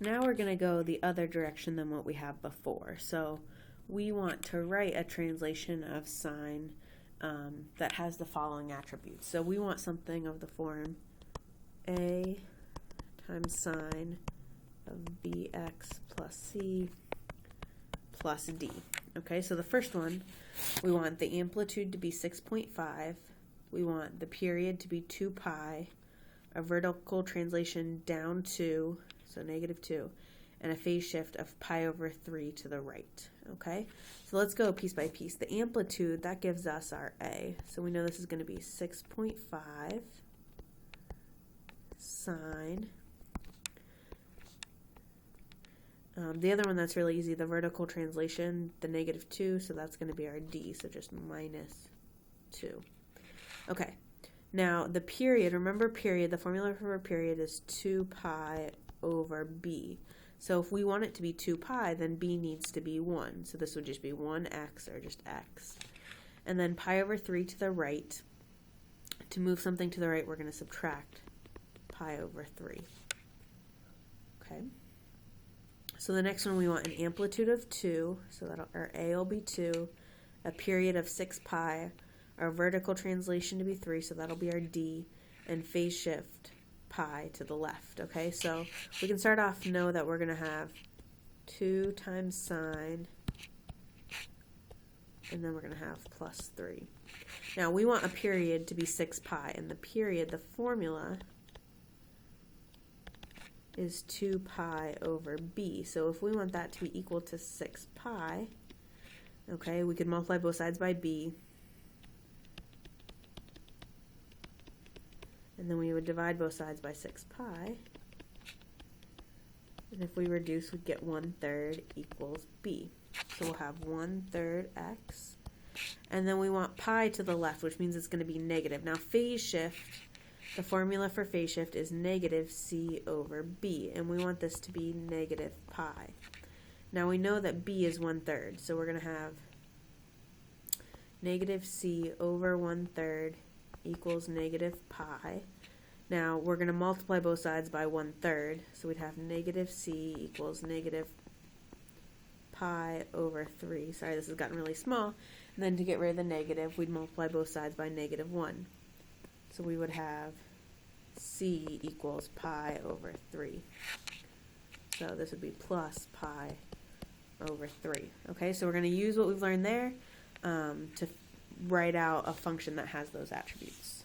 Now we're going to go the other direction than what we have before. So we want to write a translation of sine that has the following attributes. So we want something of the form a times sine of bx plus c plus d. Okay, so the first one, we want the amplitude to be 6.5. We want the period to be 2 pi, a vertical translation down 2, so -2, and a phase shift of pi over 3 to the right. Okay, so let's go piece by piece. The amplitude, that gives us our A. So we know this is going to be 6.5 sine. The other one that's really easy, the vertical translation, the -2, so that's going to be our D, so just -2. Okay, now the period, remember period, the formula for a period is 2 pi over B. So if we want it to be 2 pi, then B needs to be 1. So this would just be 1x or just x. And then pi over 3 to the right. To move something to the right, we're going to subtract pi over 3. Okay. So the next one, we want an amplitude of 2. So that our A will be 2. A period of 6 pi. Our vertical translation to be 3, so that'll be our D. And phase shift pi to the left. Okay, so we can start off, know that we're going to have 2 times sine, and then we're going to have plus 3. Now we want a period to be 6 pi, and the period, the formula is 2 pi over B. So if we want that to be equal to 6 pi, okay, we could multiply both sides by B, and then we would divide both sides by 6 pi. And if we reduce, we'd get 1/3 equals B. So we'll have 1/3 x. And then we want pi to the left, which means it's going to be negative. Now phase shift, the formula for phase shift is -c over B. And we want this to be negative pi. Now we know that B is 1/3. So we're going to have -c over 1/3 equals negative pi. Now we're going to multiply both sides by 1/3, so we'd have -c equals negative pi over 3. Sorry, this has gotten really small. And then to get rid of the negative, we'd multiply both sides by -1. So we would have c equals pi over 3. So this would be plus pi over 3. Okay, so we're going to use what we've learned there to write out a function that has those attributes.